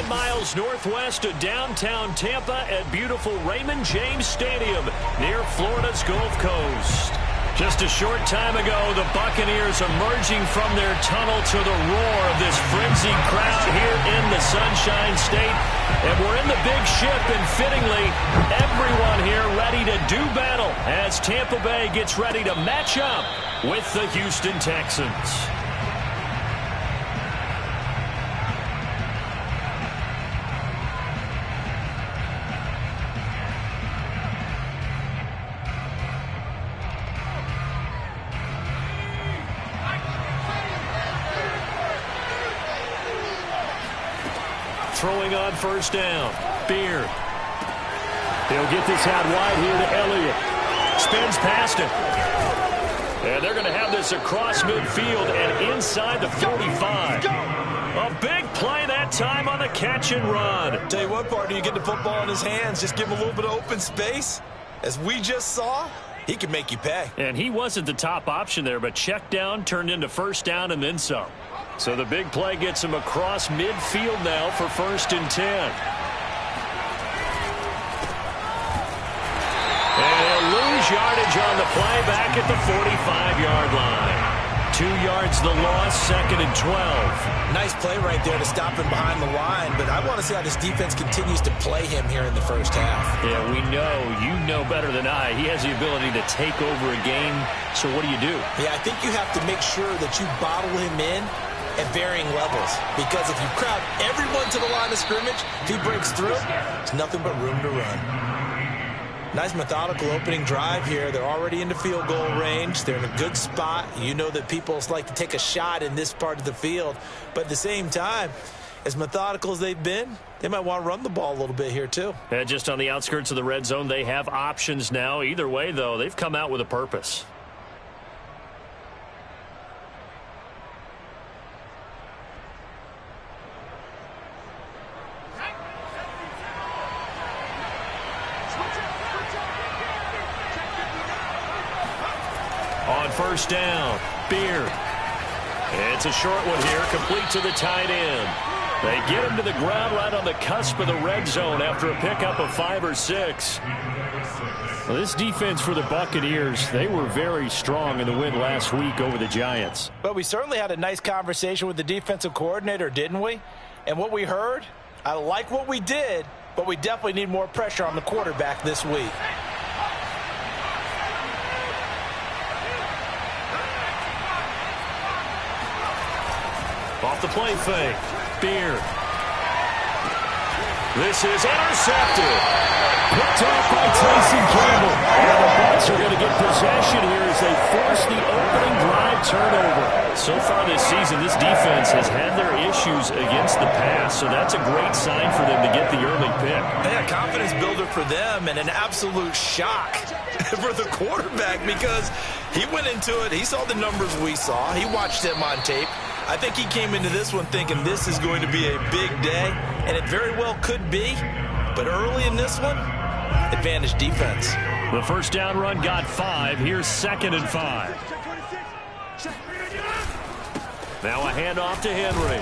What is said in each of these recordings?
9 miles northwest of downtown Tampa at beautiful Raymond James Stadium near Florida's Gulf Coast. Just a short time ago, the Buccaneers emerging from their tunnel to the roar of this frenzied crowd here in the Sunshine State. And we're in the big ship, and fittingly, everyone here ready to do battle as Tampa Bay gets ready to match up with the Houston Texans. Throwing on first down. Beard. He'll get this out wide here to Elliott. Spins past him. And they're going to have this across midfield and inside the 45. A big play that time on the catch and run. Tell you what, partner, you get the football in his hands, just give him a little bit of open space. As we just saw, he can make you pay. And he wasn't the top option there, but check down turned into first down and then some. So the big play gets him across midfield now for 1st and 10. And he'll lose yardage on the play back at the 45-yard line. 2 yards the loss, 2nd and 12. Nice play right there to stop him behind the line, but I want to see how this defense continues to play him here in the first half. Yeah, we know, you know better than I, he has the ability to take over a game. So what do you do? Yeah, I think you have to make sure that you bottle him in at varying levels, because if you crowd everyone to the line of scrimmage, if he breaks through, there's nothing but room to run. Nice methodical opening drive here. They're already into field goal range. They're in a good spot. You know that people like to take a shot in this part of the field, but at the same time, as methodical as they've been, they might want to run the ball a little bit here too. And just on the outskirts of the red zone, they have options now. Either way, though, they've come out with a purpose. On first down, Beard. It's a short one here, complete to the tight end. They get him to the ground right on the cusp of the red zone after a pickup of 5 or 6. Well, this defense for the Buccaneers, they were very strong in the win last week over the Giants. But we certainly had a nice conversation with the defensive coordinator, didn't we? And what we heard, I like what we did, but we definitely need more pressure on the quarterback this week. Off the play fake. Beard. This is intercepted. Picked off by Tyson Campbell. And the Bucs are going to get possession here as they force the opening drive turnover. So far this season, this defense has had their issues against the pass, so that's a great sign for them to get the early pick. Yeah, confidence builder for them and an absolute shock for the quarterback because he went into it. He saw the numbers we saw. He watched them on tape. I think he came into this one thinking this is going to be a big day, and it very well could be. But early in this one, advantage defense. The first down run got 5. Here's 2nd and 5. Now a handoff to Henry.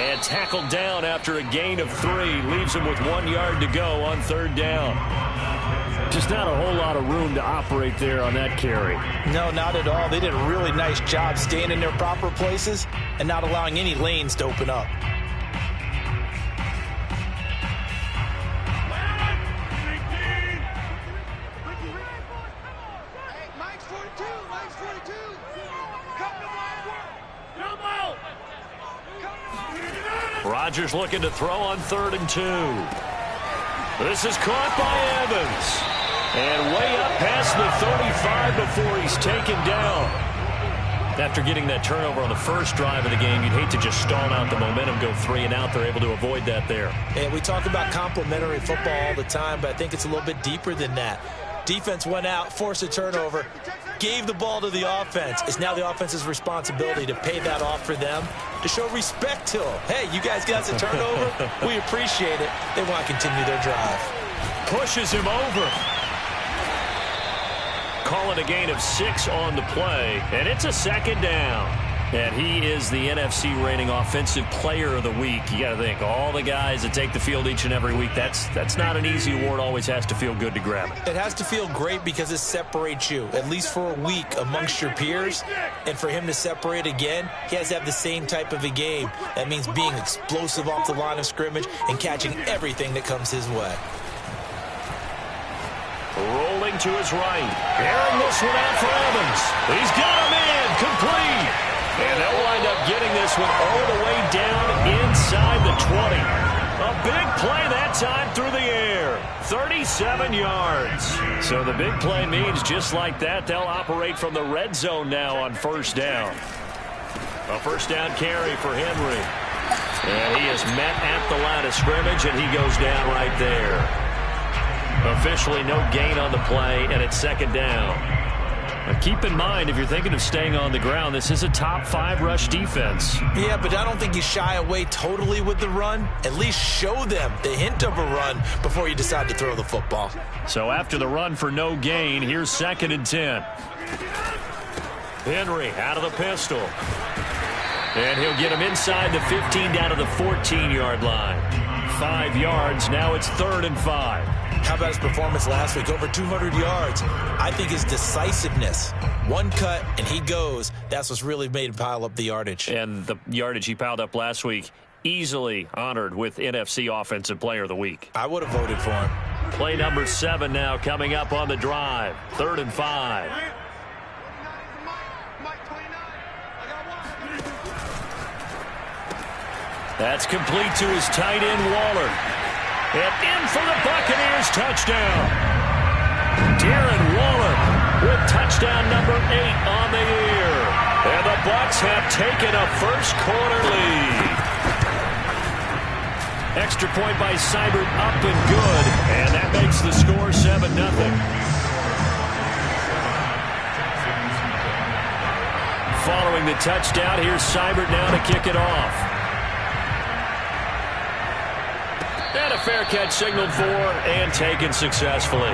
And tackled down after a gain of 3. Leaves him with 1 yard to go on 3rd down. Just not a whole lot of room to operate there on that carry. No, not at all. They did a really nice job staying in their proper places and not allowing any lanes to open up. Rodgers looking to throw on 3rd and 2. This is caught by Evans. And way up past the 35 before he's taken down. After getting that turnover on the first drive of the game, you'd hate to just stall out the momentum, go 3 and out. They're able to avoid that there. And we talk about complementary football all the time, but I think it's a little bit deeper than that. Defense went out, forced a turnover, gave the ball to the offense. It's now the offense's responsibility to pay that off for them, to show respect to them. Hey, you guys got us a turnover? We appreciate it. They want to continue their drive. Pushes him over. Calling a gain of 6 on the play, and it's a 2nd down. And he is the NFC reigning offensive player of the week. You got to think, all the guys that take the field each and every week, that's not an easy award. Always has to feel good to grab it. It has to feel great because it separates you, at least for a week, amongst your peers. And for him to separate again, he has to have the same type of a game. That means being explosive off the line of scrimmage and catching everything that comes his way. Rolling to his right. Airing this one out for Evans. He's got him in. Complete. And they'll wind up getting this one all the way down inside the 20. A big play that time through the air. 37 yards. So the big play means just like that, they'll operate from the red zone now on first down. A first down carry for Henry. And he is met at the line of scrimmage, and he goes down right there. Officially no gain on the play, and it's second down. Now keep in mind, if you're thinking of staying on the ground, this is a top 5 rush defense. Yeah, but I don't think you shy away totally with the run. At least show them the hint of a run before you decide to throw the football. So after the run for no gain, here's 2nd and 10. Henry out of the pistol. And he'll get him inside the 15 down to the 14-yard line. 5 yards. Now it's 3rd and 5. How about his performance last week? Over 200 yards. I think his decisiveness, one cut and he goes, that's what's really made him pile up the yardage. And the yardage he piled up last week, easily honored with NFC Offensive Player of the Week. I would have voted for him. Play number 7 now coming up on the drive. 3rd and 5. That's complete to his tight end, Waller. And in for the Buccaneers touchdown. Darren Waller with touchdown number 8 on the year. And the Bucs have taken a first-quarter lead. Extra point by Seibert up and good. And that makes the score 7-0. Following the touchdown, here's Seibert now to kick it off. And a fair catch signaled for and taken successfully.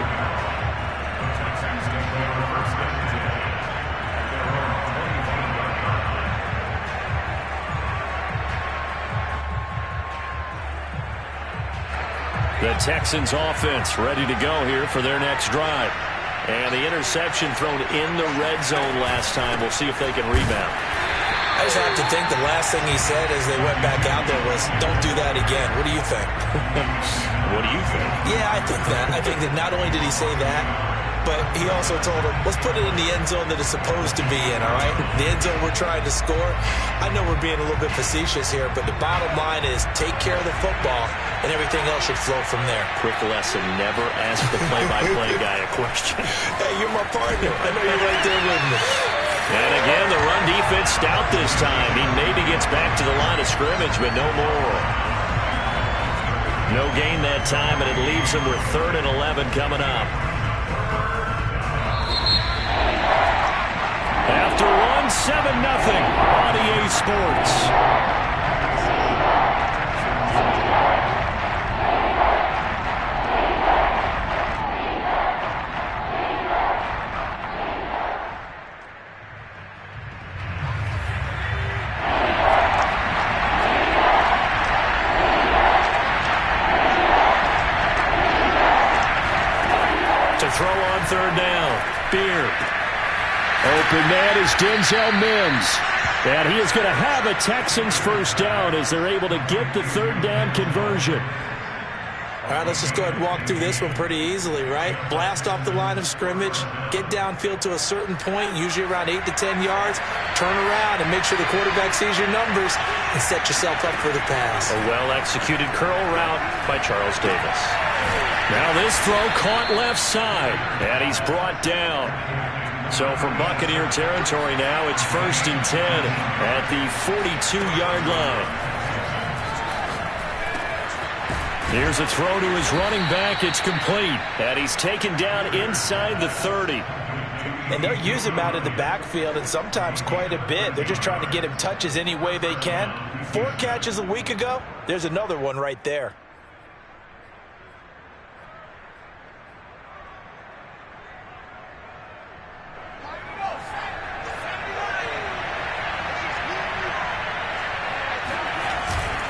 The Texans offense ready to go here for their next drive. And the interception thrown in the red zone last time. We'll see if they can rebound. I just have to think the last thing he said as they went back out there was, don't do that again. What do you think? What do you think? Yeah, I think that. I think that not only did he say that, but he also told him, let's put it in the end zone that it's supposed to be in, all right? The end zone we're trying to score. I know we're being a little bit facetious here, but the bottom line is take care of the football, and everything else should flow from there. Quick lesson, never ask the play-by-play guy a question. Hey, you're my partner. I know you're right there with me. And again, the run defense stout this time. He maybe gets back to the line of scrimmage, but no more. No gain that time, and it leaves him with 3rd and 11 coming up. After one, 7-0 on EA Sports. Throw on 3rd down. Beard. Open man is Denzel Mims. And he is going to have a Texans first down as they're able to get the 3rd down conversion. All right, let's just go ahead and walk through this one pretty easily, right? Blast off the line of scrimmage, get downfield to a certain point, usually around 8 to 10 yards, turn around and make sure the quarterback sees your numbers and set yourself up for the pass. A well-executed curl route by Charles Davis. Now this throw caught left side, and he's brought down. So from Buccaneer territory now, it's 1st and 10 at the 42-yard line. Here's a throw to his running back. It's complete, and he's taken down inside the 30. And they'll use him out in the backfield, and sometimes quite a bit. They're just trying to get him touches any way they can. 4 catches a week ago. There's another one right there.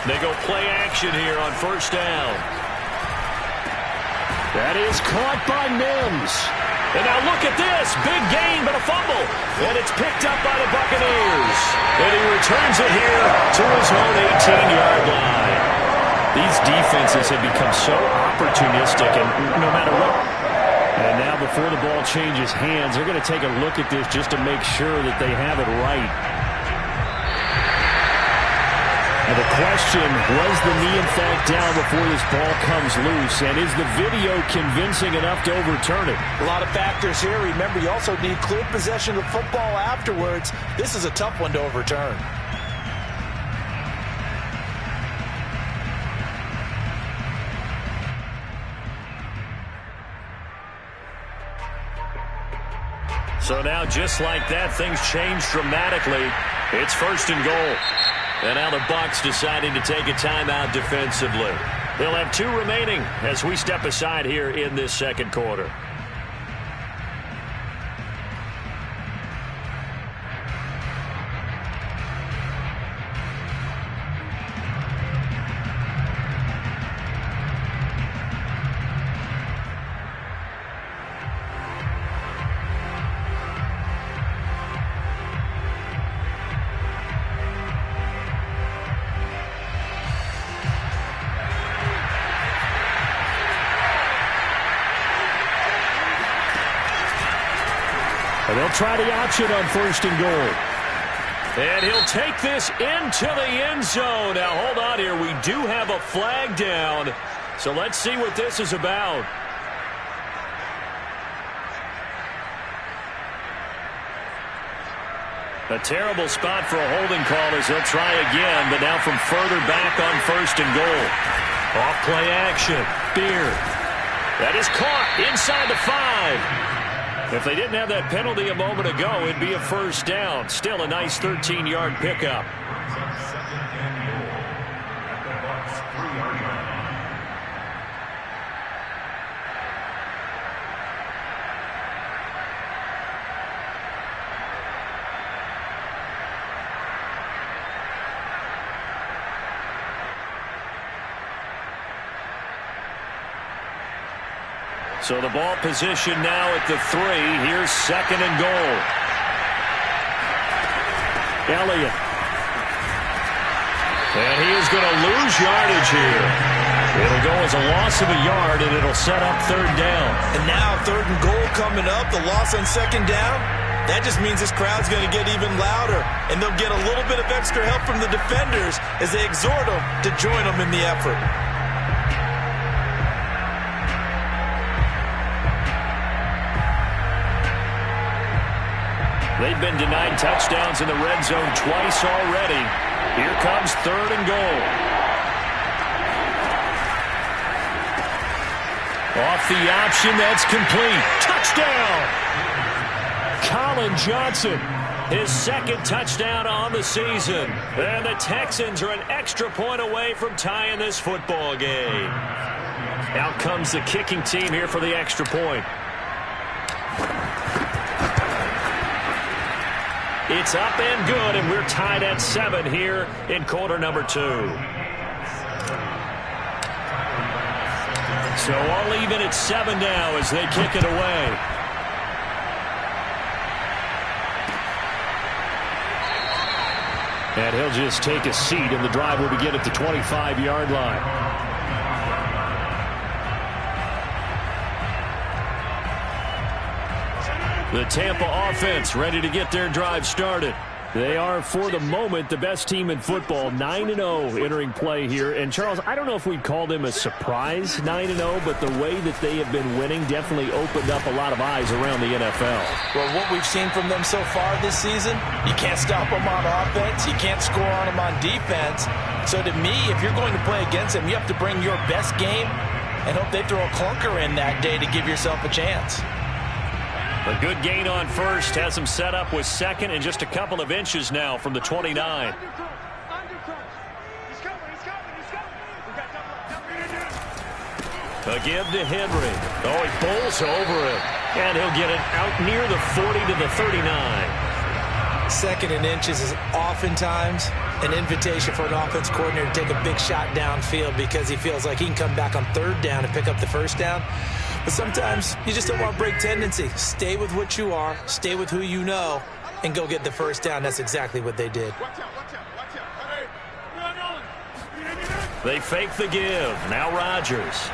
They go play action here on first down. That is caught by Mims. And now look at this. Big gain, but a fumble. And it's picked up by the Buccaneers. And he returns it here to his own 18-yard line. These defenses have become so opportunistic, and no matter what. And now before the ball changes hands, they're going to take a look at this just to make sure that they have it right. And the question, was the knee in fact down before this ball comes loose? And is the video convincing enough to overturn it? A lot of factors here. Remember, you also need clear possession of the football afterwards. This is a tough one to overturn. So now, just like that, things change dramatically. It's first and goal. And now the Bucs deciding to take a timeout defensively. They'll have 2 remaining as we step aside here in this second quarter. And they'll try the option on first and goal. And he'll take this into the end zone. Now, hold on here. We do have a flag down. So let's see what this is about. A terrible spot for a holding call as they'll try again, but now from further back on first and goal. Off play action. Beard. That is caught inside the 5. If they didn't have that penalty a moment ago, it'd be a first down. Still a nice 13-yard pickup. So the ball position now at the 3. Here's second and goal. Elliott. And he is going to lose yardage here. It'll go as a loss of a yard, and it'll set up third down. And now third and goal coming up. The loss on second down. That just means this crowd's going to get even louder. And they'll get a little bit of extra help from the defenders as they exhort them to join them in the effort. They've been denied touchdowns in the red zone twice already. Here comes third and goal. Off the option, that's complete. Touchdown! Colin Johnson, his second touchdown on the season. And the Texans are an extra point away from tying this football game. Out comes the kicking team here for the extra point. It's up and good, and we're tied at 7 here in quarter number 2. So all even at 7 now as they kick it away. And he'll just take a seat, and the drive will begin at the 25-yard line. The Tampa offense ready to get their drive started. They are, for the moment, the best team in football, 9-0 entering play here. And, Charles, I don't know if we'd call them a surprise 9-0, but the way that they have been winning definitely opened up a lot of eyes around the NFL. Well, what we've seen from them so far this season, you can't stop them on offense. You can't score on them on defense. So, to me, if you're going to play against them, you have to bring your best game and hope they throw a clunker in that day to give yourself a chance. A good gain on first has him set up with second and just a couple of inches now from the 29. A give to Henry. Oh, he bowls over it. And he'll get it out near the 40 to the 39. Second and inches is oftentimes an invitation for an offense coordinator to take a big shot downfield because he feels like he can come back on third down and pick up the first down. But sometimes you just don't want to break tendency. Stay with what you are, stay with who you know, and go get the first down. That's exactly what they did. They fake the give. Now Rodgers.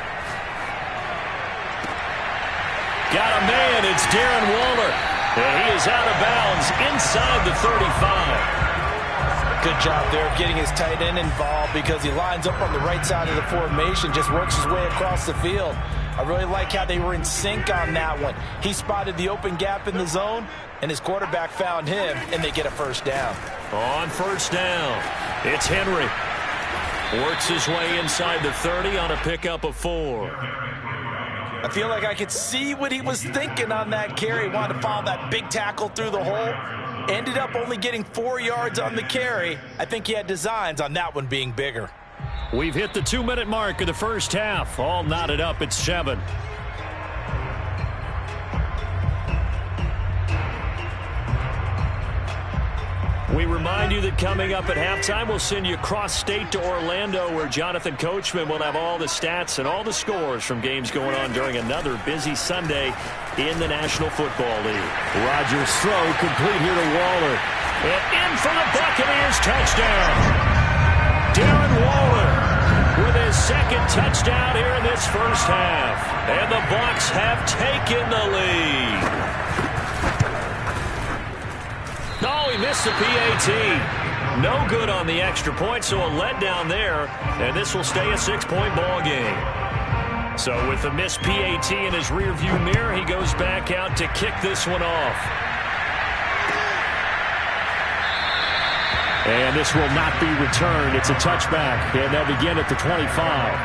Got a man. It's Darren Waller. And he is out of bounds inside the 35. Good job there of getting his tight end involved because he lines up on the right side of the formation, just works his way across the field. I really like how they were in sync on that one. He spotted the open gap in the zone, and his quarterback found him, and they get a first down. On first down, it's Henry. Works his way inside the 30 on a pickup of 4. I feel like I could see what he was thinking on that carry. Wanted to follow that big tackle through the hole. Ended up only getting 4 yards on the carry. I think he had designs on that one being bigger. We've hit the 2-minute mark of the first half. All knotted up at 7. We remind you that coming up at halftime, we'll send you cross-state to Orlando, where Jonathan Coachman will have all the stats and all the scores from games going on during another busy Sunday in the National Football League. Rodgers' throw complete here to Waller. And in for the Buccaneers touchdown. Darren Waller with his second touchdown here in this first half. And the Bucs have taken the lead. No, he missed the PAT. No good on the extra point, so a letdown there. And this will stay a 6-point ball game. So with the missed PAT in his rearview mirror, he goes back out to kick this one off. And this will not be returned. It's a touchback, and they'll begin at the 25.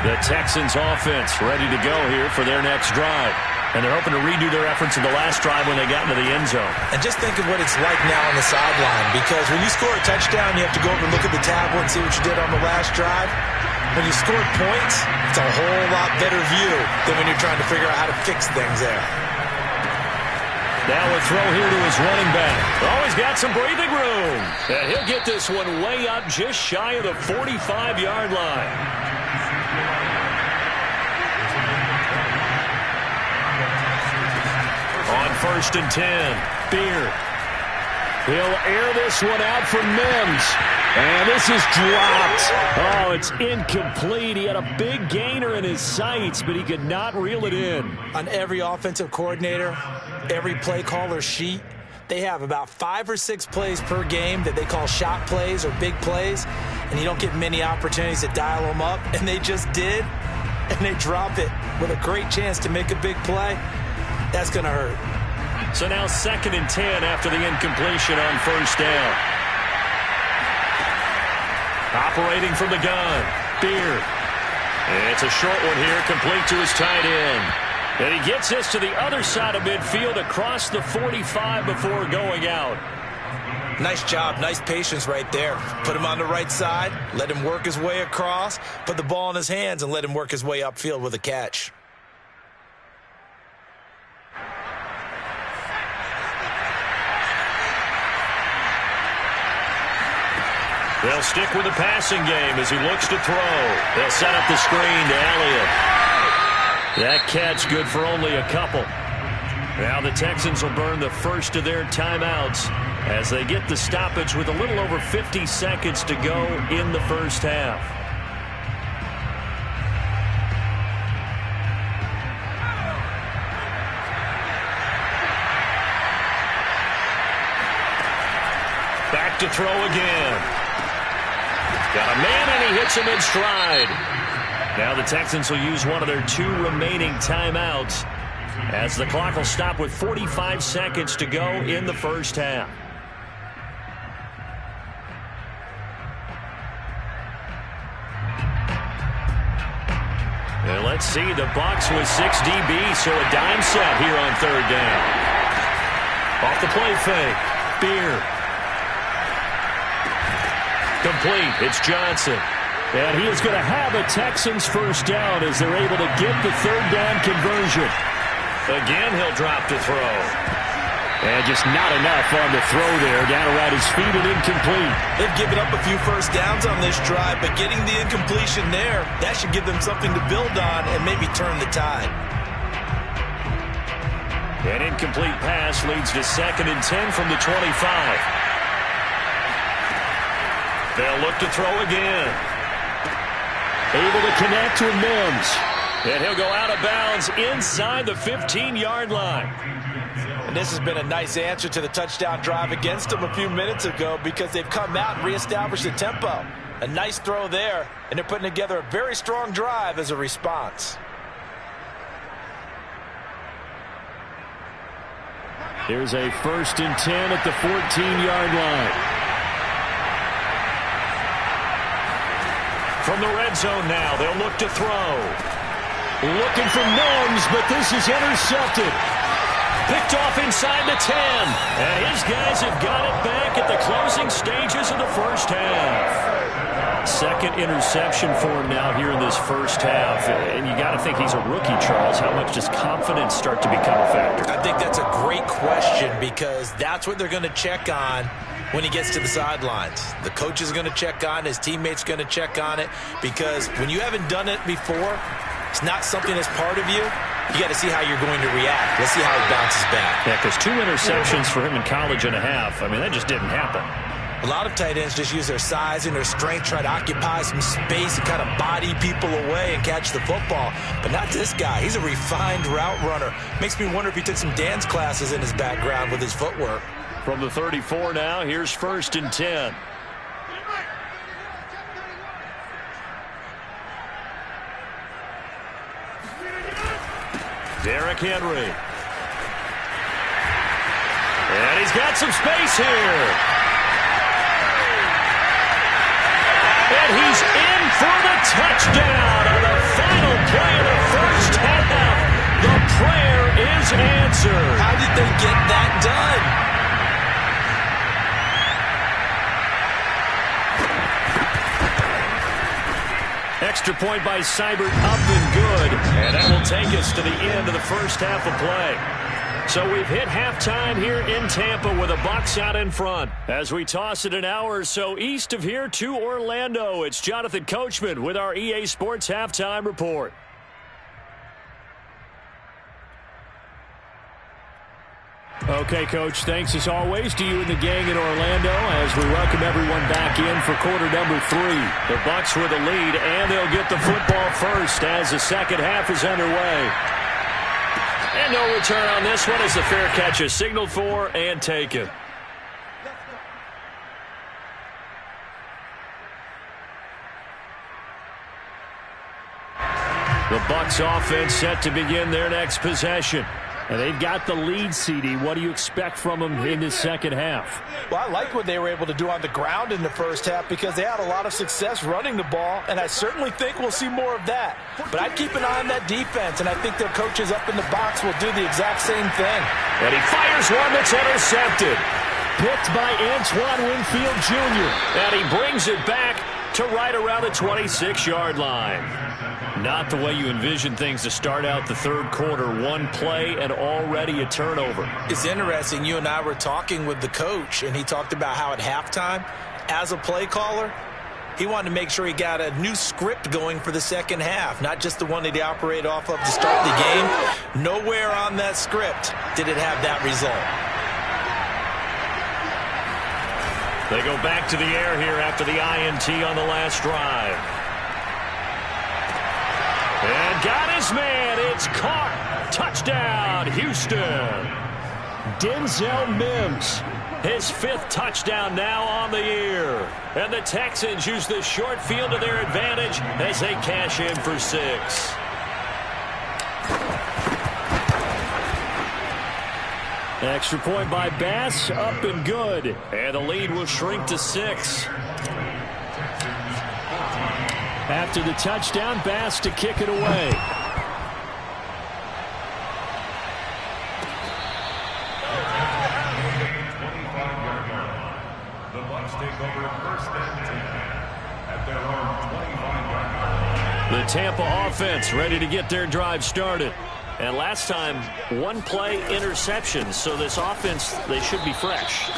The Texans offense ready to go here for their next drive. And they're hoping to redo their efforts in the last drive when they got into the end zone. And just think of what it's like now on the sideline, because when you score a touchdown, you have to go over and look at the tablet and see what you did on the last drive. When you scored points, it's a whole lot better view than when you're trying to figure out how to fix things there. Now a throw here to his running back. Oh, he's got some breathing room. And he'll get this one way up just shy of the 45-yard line. On 1st and 10, Beard. He'll air this one out for Mims. And this is dropped. Oh, it's incomplete. He had a big gainer in his sights, but he could not reel it in. On every offensive coordinator, every play caller sheet, they have about 5 or 6 plays per game that they call shot plays or big plays, and you don't get many opportunities to dial them up, and they just did, and they drop it with a great chance to make a big play. That's going to hurt. So now 2nd and 10 after the incompletion on first down. Operating from the gun, Beard. It's a short one here, complete to his tight end. And he gets this to the other side of midfield across the 45 before going out. Nice job, nice patience right there. Put him on the right side, let him work his way across, put the ball in his hands, and let him work his way upfield with a catch. They'll stick with the passing game as he looks to throw. They'll set up the screen to Elliott. That catch good for only a couple. Now the Texans will burn the first of their timeouts as they get the stoppage with a little over 50 seconds to go in the first half. Back to throw again. Got a man, and he hits him in stride. Now the Texans will use one of their 2 remaining timeouts as the clock will stop with 45 seconds to go in the first half. And let's see, the Bucs with 6 DBs, so a dime set here on 3rd down. Off the play fake, Beard. Complete. It's Johnson. And he is going to have a Texans first down as they're able to get the third down conversion. Again, he'll drop to throw. And just not enough on the throw there. Down around his feet and incomplete. They've given up a few first downs on this drive, but getting the incompletion there, that should give them something to build on and maybe turn the tide. An incomplete pass leads to 2nd and 10 from the 25. They'll look to throw again. Able to connect with Mims. And he'll go out of bounds inside the 15-yard line. And this has been a nice answer to the touchdown drive against them a few minutes ago because they've come out and reestablished the tempo. A nice throw there, and they're putting together a very strong drive as a response. Here's a 1st and 10 at the 14-yard line. From the red zone now, they'll look to throw. Looking for Mims, but this is intercepted. Picked off inside the 10. And his guys have got it back at the closing stages of the first half. 2nd interception for him now here in this first half. And you got to think he's a rookie, Charles. How much does confidence start to become a factor? I think that's a great question because that's what they're going to check on when he gets to the sidelines. The coach is going to check on it. His teammates going to check on it because when you haven't done it before, it's not something that's part of you. You got to see how you're going to react. Let's see how he bounces back. Yeah, because 2 interceptions for him in college and a half. I mean, that just didn't happen. A lot of tight ends just use their size and their strength, try to occupy some space and kind of body people away and catch the football. But not this guy. He's a refined route runner. Makes me wonder if he took some dance classes in his background with his footwork. From the 34 now, here's 1st and 10. Derrick Henry. And he's got some space here. And he's in for the touchdown on the final play of the first half. The prayer is answered. How did they get that done? Extra point by Seibert, up and good. And that will take us to the end of the first half of play. So we've hit halftime here in Tampa with the Bucs out in front. As we toss it an hour or so east of here to Orlando, it's Jonathan Coachman with our EA Sports Halftime Report. Okay, Coach, thanks as always to you and the gang in Orlando as we welcome everyone back in for quarter number 3. The Bucs with a lead, and they'll get the football first as the second half is underway. And no return on this one as the fair catch is signaled for and taken. The Bucs offense set to begin their next possession. And they've got the lead, CD. What do you expect from them in this second half? Well, I like what they were able to do on the ground in the first half because they had a lot of success running the ball, and I certainly think we'll see more of that. But I'd keep an eye on that defense, and I think their coaches up in the box will do the exact same thing. And he fires one that's intercepted. Picked by Antoine Winfield Jr. And he brings it back to right around the 26-yard line. Not the way you envision things to start out the third quarter. One play and already a turnover. It's interesting. You and I were talking with the coach, and he talked about how at halftime, as a play caller, he wanted to make sure he got a new script going for the second half, not just the one that he operated off of to start the game. Nowhere on that script did it have that result. They go back to the air here after the INT on the last drive. And got his man. It's caught. Touchdown, Houston. Denzel Mims. His 5th touchdown now on the year. And the Texans use the short field to their advantage as they cash in for 6. Extra point by Bass, up and good. And the lead will shrink to 6. After the touchdown, Bass to kick it away. The Bucs take over 1st and 10 at their own 25. The Tampa offense ready to get their drive started. And last time, one-play interception. So this offense, they should be fresh.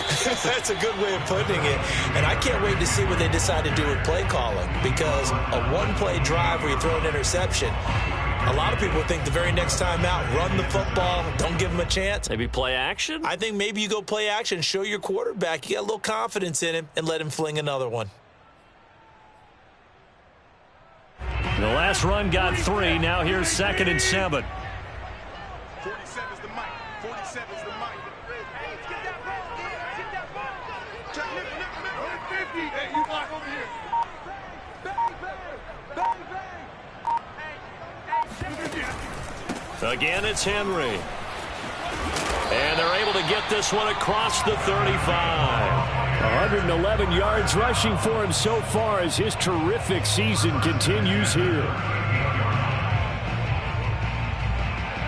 That's a good way of putting it. And I can't wait to see what they decide to do with play calling. Because a one-play drive where you throw an interception, a lot of people think the very next time out, run the football, don't give them a chance. Maybe play action? I think maybe you go play action, show your quarterback you got a little confidence in him, and let him fling another one. The last run got 3. Now here's 2nd and 7. 47 is the mic. 47 is the mic. Hey, get that ball. Get that ball. Check, lift. 50. Hey, you block over here. Bang, bang, bang. Again, it's Henry. And they're able to get this one across the 35. 111 yards rushing for him so far as his terrific season continues here.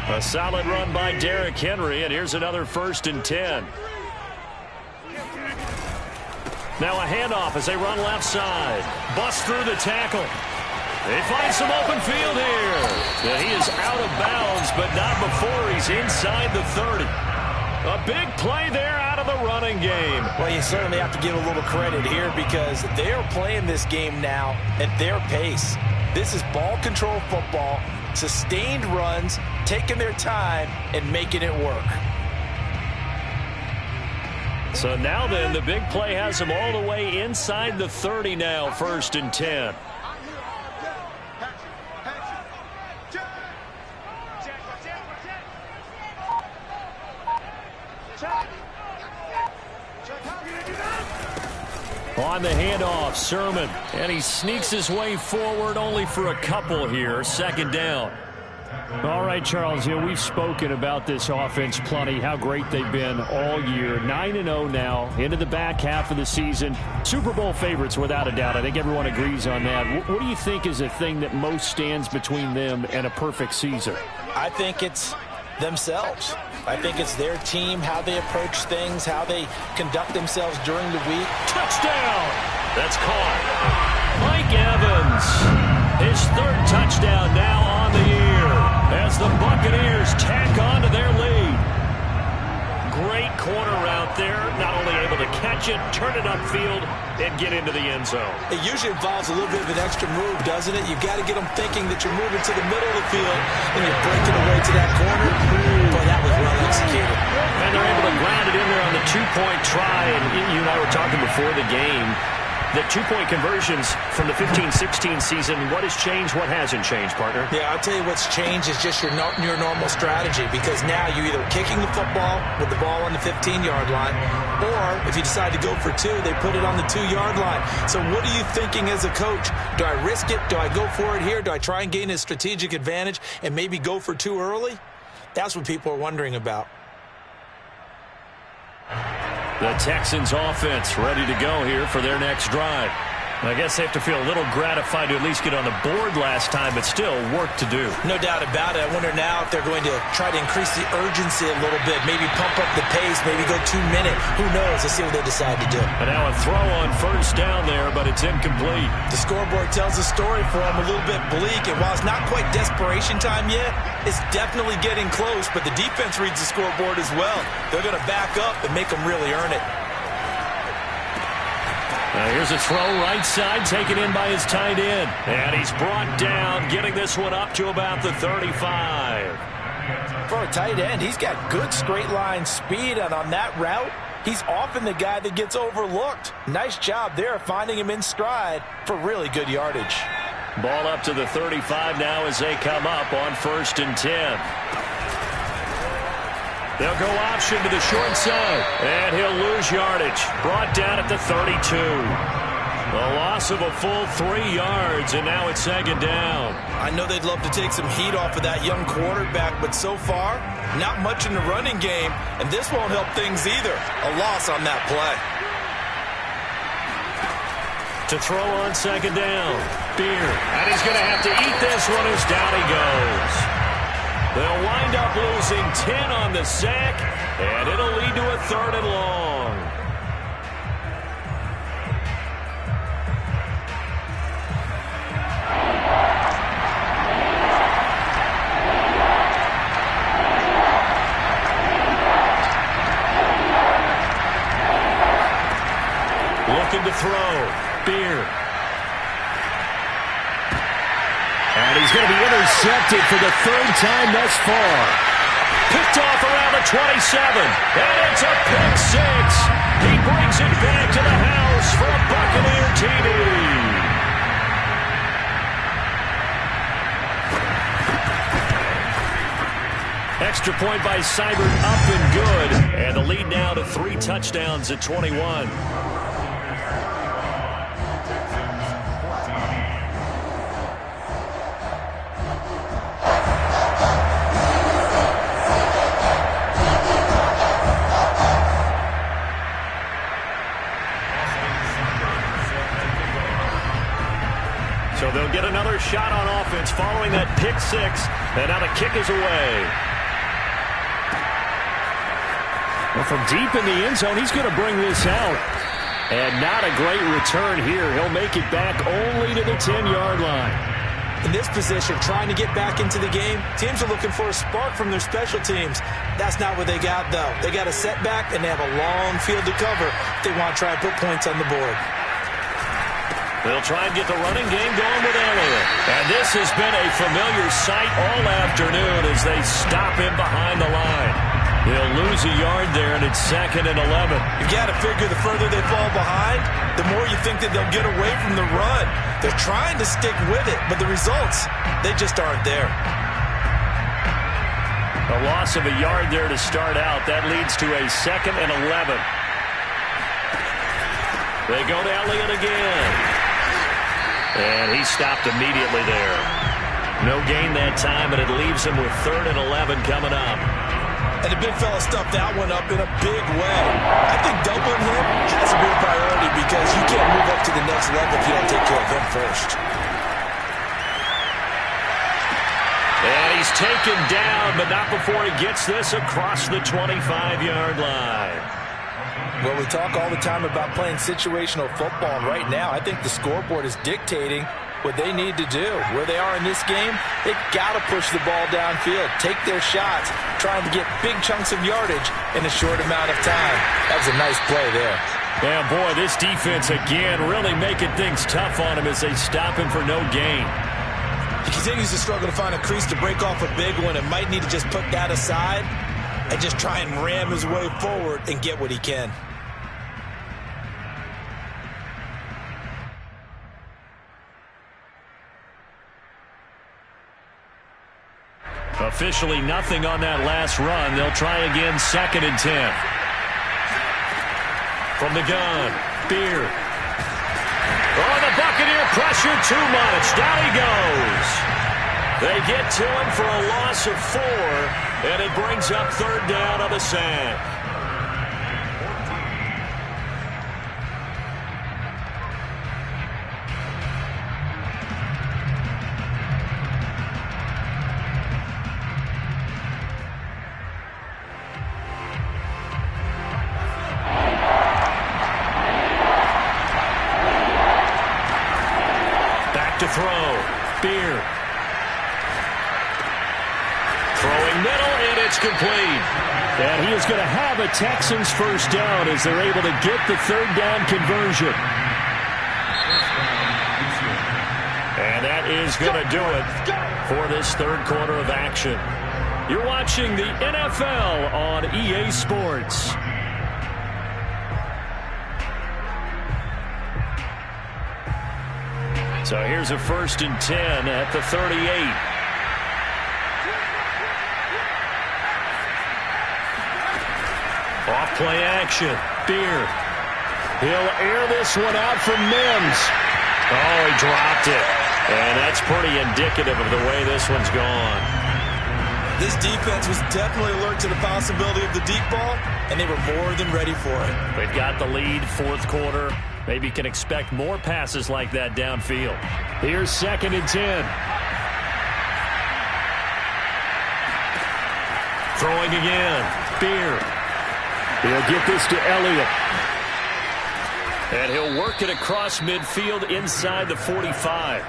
A solid run by Derrick Henry, and here's another 1st and 10. Now a handoff as they run left side. Bust through the tackle. They find some open field here. And he is out of bounds, but not before he's inside the 30. A big play there out of the running game. Well, you certainly have to give a little credit here because they are playing this game now at their pace. This is ball control football, sustained runs, taking their time, and making it work. So now then, the big play has them all the way inside the 30 now, 1st and 10. On the handoff, Sermon, and he sneaks his way forward only for a couple here. 2nd down. All right, Charles, we've spoken about this offense plenty, how great they've been all year. 9-0 now, into the back half of the season. Super Bowl favorites, without a doubt. I think everyone agrees on that. What do you think is the thing that most stands between them and a perfect season? I think it's themselves. I think it's their team, how they approach things, how they conduct themselves during the week. Touchdown! That's caught. Mike Evans, his 3rd touchdown now on the year as the Buccaneers tack on to their lead. Great corner route there, not only able to catch it, turn it upfield, and get into the end zone. It usually involves a little bit of an extra move, doesn't it? You've got to get them thinking that you're moving to the middle of the field, and you're breaking away to that corner. Boy, that was well executed. And they're able to ground it in there on the 2-point try, and you and I were talking before the game. The 2-point conversions from the 15-16 season, what has changed, what hasn't changed, partner? Yeah, I'll tell you what's changed is just your normal strategy, because now you're either kicking the football with the ball on the 15-yard line, or if you decide to go for 2, they put it on the 2-yard line. So what are you thinking as a coach? Do I risk it? Do I go for it here? Do I try and gain a strategic advantage and maybe go for 2 early? That's what people are wondering about. The Texans offense ready to go here for their next drive. I guess they have to feel a little gratified to at least get on the board last time, but still work to do. No doubt about it. I wonder now if they're going to try to increase the urgency a little bit, maybe pump up the pace, maybe go 2-minute. Who knows? Let's see what they decide to do. And now a throw on 1st down there, but it's incomplete. The scoreboard tells a story for them, a little bit bleak, and while it's not quite desperation time yet, it's definitely getting close, but the defense reads the scoreboard as well. They're going to back up and make them really earn it. Here's a throw right side, taken in by his tight end. And he's brought down, getting this one up to about the 35. For a tight end, he's got good straight line speed, and on that route, he's often the guy that gets overlooked. Nice job there finding him in stride for really good yardage. Ball up to the 35 now as they come up on 1st and 10. They'll go option to the short side, and he'll lose yardage. Brought down at the 32. A loss of a full 3 yards, and now it's 2nd down. I know they'd love to take some heat off of that young quarterback, but so far, not much in the running game, and this won't help things either. A loss on that play. To throw on 2nd down, Beard. And he's going to have to eat this one as down he goes. They'll wind up losing 10 on the sack, and it'll lead to a 3rd and long. Beer. And he's going to be intercepted for the third time thus far. Picked off around the 27. And it's a pick six. He brings it back to the house for a Buccaneer TD. Extra point by Seibert, up and good. And the lead now to 3 touchdowns at 21. So they'll get another shot on offense following that pick six. And now the kick is away. Well, from deep in the end zone, he's going to bring this out. And not a great return here. He'll make it back only to the 10-yard line. In this position, trying to get back into the game, teams are looking for a spark from their special teams. That's not what they got, though. They got a setback, and they have a long field to cover if they want to try and put points on the board. They'll try and get the running game going with Elliott. And this has been a familiar sight all afternoon as they stop him behind the line. He'll lose a yard there, and it's 2nd and 11. You've got to figure the further they fall behind, the more you think that they'll get away from the run. They're trying to stick with it, but the results, they just aren't there. A loss of a yard there to start out. That leads to a 2nd and 11. They go to Elliott again. And he stopped immediately there. No gain that time, and it leaves him with 3rd and 11 coming up. And the big fella stuffed that one up in a big way. I think doubling him has to be a priority because you can't move up to the next level if you don't take care of him first. And he's taken down, but not before he gets this across the 25-yard line. Well, we talk all the time about playing situational football, and right now I think the scoreboard is dictating what they need to do. Where they are in this game, they've got to push the ball downfield, take their shots, trying to get big chunks of yardage in a short amount of time. That was a nice play there. Yeah, boy, this defense again really making things tough on him as they stop him for no gain. He continues to struggle to find a crease to break off a big one and might need to just put that aside and just try and ram his way forward and get what he can. Officially nothing on that last run. They'll try again, 2nd and 10. From the gun, Beer. Oh, the Buccaneer pressure too much. Down he goes. They get to him for a loss of 4, and it brings up 3rd down on the sack. To throw. Beer. Throwing middle, and it's complete. And he is going to have a Texans first down as they're able to get the 3rd down conversion. And that is going to do it for this 3rd quarter of action. You're watching the NFL on EA Sports. So here's a 1st and 10 at the 38. Off play action. Beer. He'll air this one out from Mims. Oh, he dropped it. And that's pretty indicative of the way this one's gone. This defense was definitely alert to the possibility of the deep ball, and they were more than ready for it. They've got the lead, 4th quarter. Maybe can expect more passes like that downfield. Here's 2nd and 10. Throwing again. Beer. He'll get this to Elliott. And he'll work it across midfield inside the 45.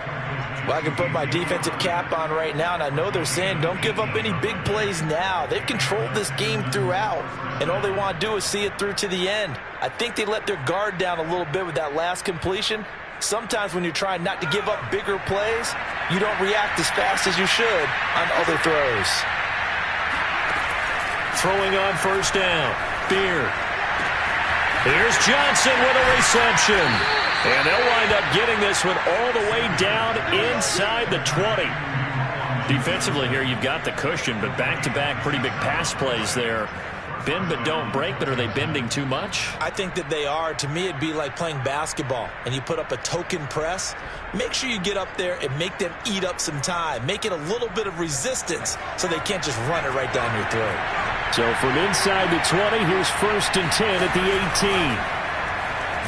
Well, I can put my defensive cap on right now, and I know they're saying don't give up any big plays now. They've controlled this game throughout, and all they want to do is see it through to the end. I think they let their guard down a little bit with that last completion, Sometimes when you're trying not to give up bigger plays, you don't react as fast as you should on other throws. Throwing on first down. Beard. Here's Johnson with a reception. And they'll wind up getting this one all the way down inside the 20. Defensively here, you've got the cushion, but back-to-back pretty big pass plays there. Bend but don't break, but are they bending too much? I think that they are. To me, it'd be like playing basketball, and you put up a token press. Make sure you get up there and make them eat up some time. Make it a little bit of resistance so they can't just run it right down your throat. So from inside the 20, here's 1st and 10 at the 18.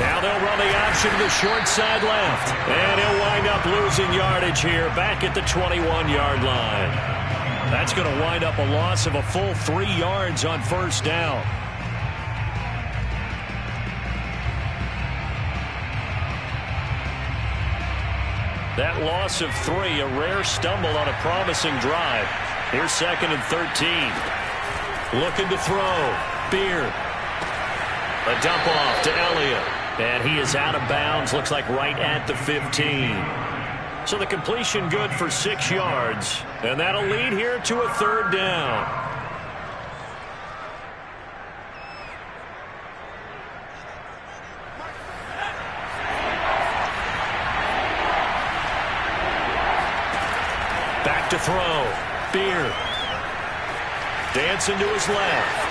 Now they'll run the option to the short side left. And he'll wind up losing yardage here back at the 21-yard line. That's going to wind up a loss of a full 3 yards on first down. That loss of 3, a rare stumble on a promising drive. Here's 2nd and 13. Looking to throw. Beard. A dump off to Elliott. And he is out of bounds. Looks like right at the 15. So the completion good for 6 yards. And that'll lead here to a 3rd down. Back to throw. Beard. Dancing to his left.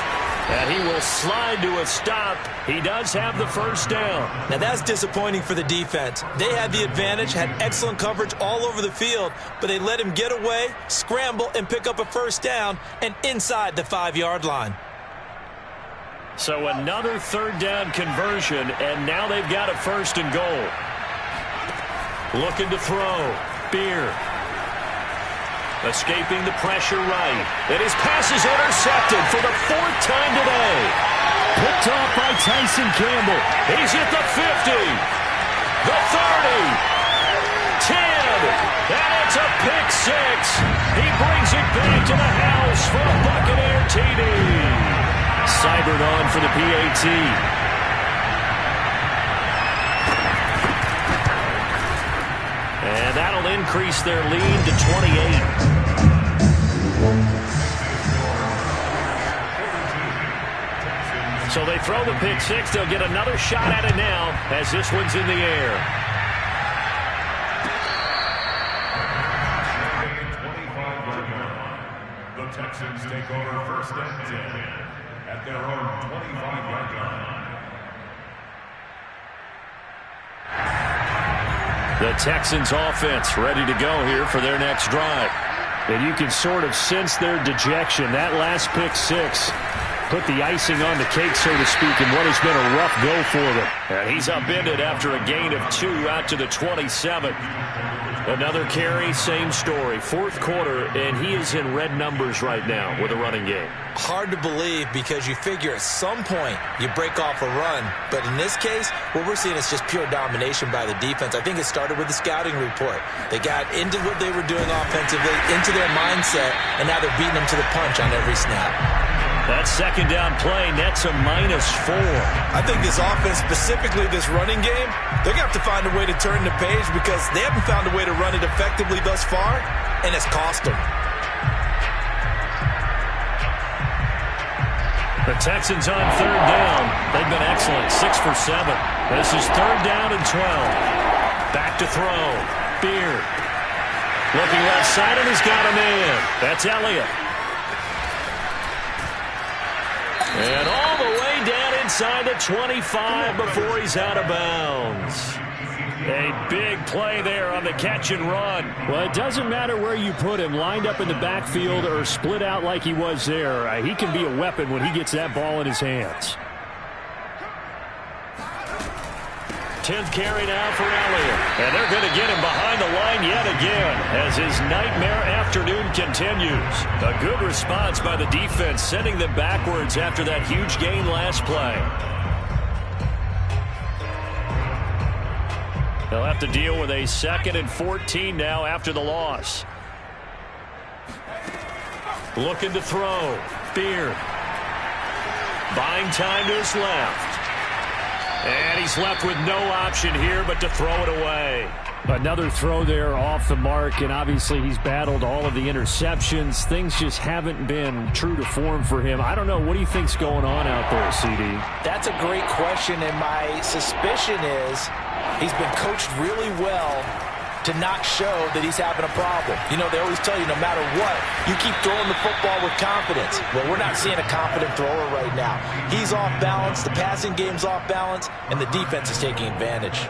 And he will slide to a stop. He does have the first down. Now that's disappointing for the defense. They had the advantage, had excellent coverage all over the field, but they let him get away, scramble, and pick up a first down, and inside the 5-yard line. So another 3rd down conversion, and now they've got a 1st and goal. Looking to throw. Beard. Escaping the pressure right. And his pass is intercepted for the 4th time today. Picked off by Tyson Campbell. He's at the 50. The 30. 10. And it's a pick 6. He brings it back to the house for a Buccaneer TD. Cybert on for the PAT. And that'll increase their lead to 28. So they throw the pick 6. They'll get another shot at it now as this one's in the air. The Texans take over 1st and 10 at their own 25-yard line. The Texans offense ready to go here for their next drive. And you can sort of sense their dejection. That last pick 6 put the icing on the cake, so to speak, in what has been a rough go for them. And he's upended after a gain of 2 out to the 27. Another carry, same story. 4th quarter, and he is in red numbers right now with a running game. Hard to believe because you figure at some point you break off a run. But in this case, what we're seeing is just pure domination by the defense. I think it started with the scouting report. They got into what they were doing offensively, into their mindset, and now they're beating them to the punch on every snap. That 2nd down play nets a -4. I think this offense, specifically this running game, they're going to have to find a way to turn the page because they haven't found a way to run it effectively thus far, and it's cost them. The Texans on 3rd down. They've been excellent, 6 for 7. This is 3rd down and 12. Back to throw. Beard. Looking left side, and he's got a man. That's Elliott. And all the way down inside the 25 before he's out of bounds. A big play there on the catch and run. Well, it doesn't matter where you put him, lined up in the backfield or split out like he was there. He can be a weapon when he gets that ball in his hands. 10th carry now for Elliott. And they're going to get him behind the line yet again as his nightmare afternoon continues. A good response by the defense, sending them backwards after that huge gain last play. They'll have to deal with a 2nd and 14 now after the loss. Looking to throw. Beard. Buying time to his left. And he's left with no option here but to throw it away. Another throw there off the mark, and obviously he's battled all of the interceptions. Things just haven't been true to form for him. I don't know. What do you think's going on out there, CD? That's a great question, and my suspicion is he's been coached really well to not show that he's having a problem. You know, they always tell you no matter what, you keep throwing the football with confidence. Well, we're not seeing a confident thrower right now. He's off balance, the passing game's off balance, and the defense is taking advantage.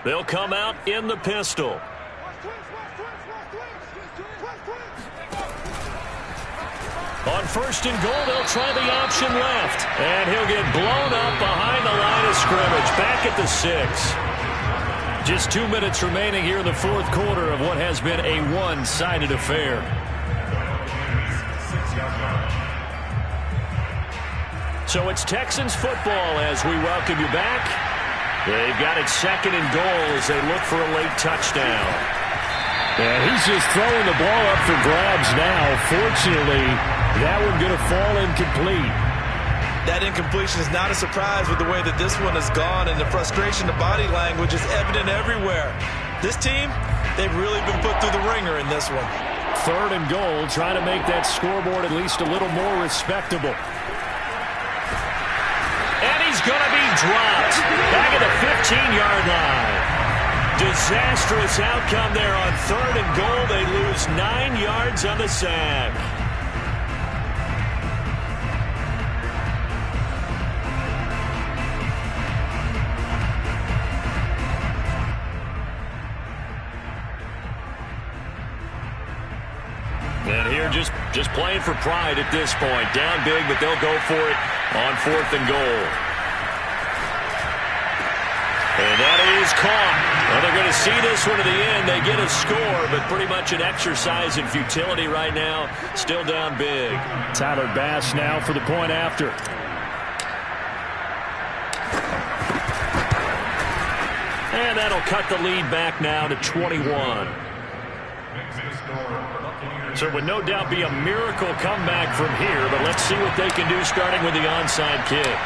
They'll come out in the pistol. On first and goal, they'll try the option left. And he'll get blown up behind the line of scrimmage. Back at the 6. Just 2 minutes remaining here in the fourth quarter of what has been a one-sided affair. So it's Texans football as we welcome you back. They've got it second and goal as they look for a late touchdown. And he's just throwing the ball up for grabs now. Fortunately, that one going to fall incomplete. That incompletion is not a surprise with the way that this one has gone, and the frustration, the body language is evident everywhere. This team, they've really been put through the ringer in this one. Third and goal, trying to make that scoreboard at least a little more respectable. And he's going to be dropped back at the 15-yard line. Disastrous outcome there on third and goal. They lose 9 yards on the sack. And here just playing for pride at this point. Down big, but they'll go for it on fourth and goal. And that is caught. Well, they're going to see this one to the end. They get a score, but pretty much an exercise in futility right now. Still down big. Tyler Bass now for the point after. And that'll cut the lead back now to 21. So it would no doubt be a miracle comeback from here, but let's see what they can do starting with the onside kick.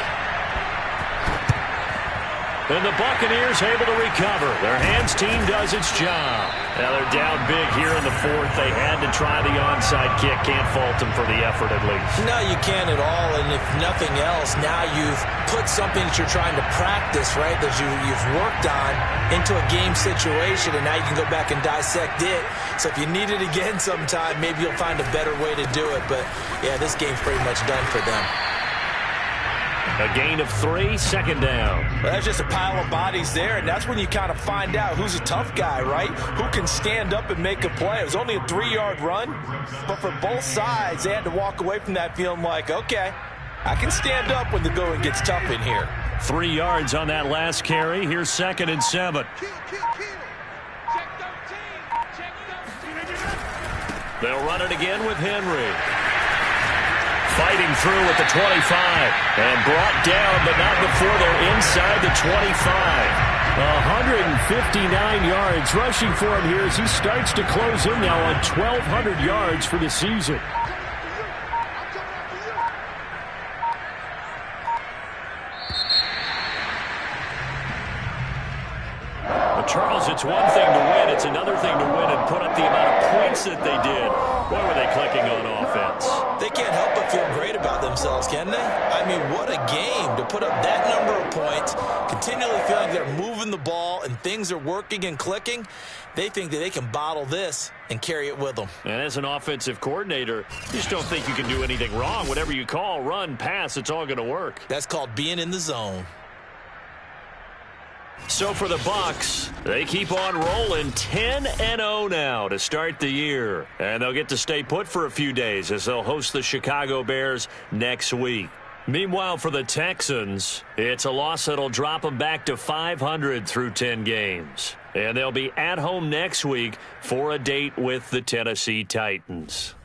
And the Buccaneers able to recover. Their hands team does its job. Now they're down big here in the fourth. They had to try the onside kick. Can't fault them for the effort at least. No, you can't at all. And if nothing else, now you've put something that you're trying to practice, right, that you've worked on into a game situation, and now you can go back and dissect it. So if you need it again sometime, maybe you'll find a better way to do it. But, yeah, this game's pretty much done for them. A gain of 3, second down. Well, that's just a pile of bodies there, and that's when you kind of find out who's a tough guy, right? Who can stand up and make a play. It was only a 3-yard run, but for both sides, they had to walk away from that feeling like, okay, I can stand up when the going gets tough in here. 3 yards on that last carry. Here's second and 7. They'll run it again with Henry. Fighting through at the 25. And brought down, but not before they're inside the 25. 159 yards rushing for him here as he starts to close in now on 1,200 yards for the season. Charles, it's one thing to win. It's another thing to win and put up the amount of points that they did. Boy, were they clicking on offense. They can't help but feel great about themselves, can they? I mean, what a game to put up that number of points, continually feeling they're moving the ball and things are working and clicking. They think that they can bottle this and carry it with them. And as an offensive coordinator, you just don't think you can do anything wrong. Whatever you call, run, pass, it's all going to work. That's called being in the zone. So for the Bucs, they keep on rolling 10-0 now to start the year. And they'll get to stay put for a few days as they'll host the Chicago Bears next week. Meanwhile, for the Texans, it's a loss that'll drop them back to 500 through 10 games. And they'll be at home next week for a date with the Tennessee Titans.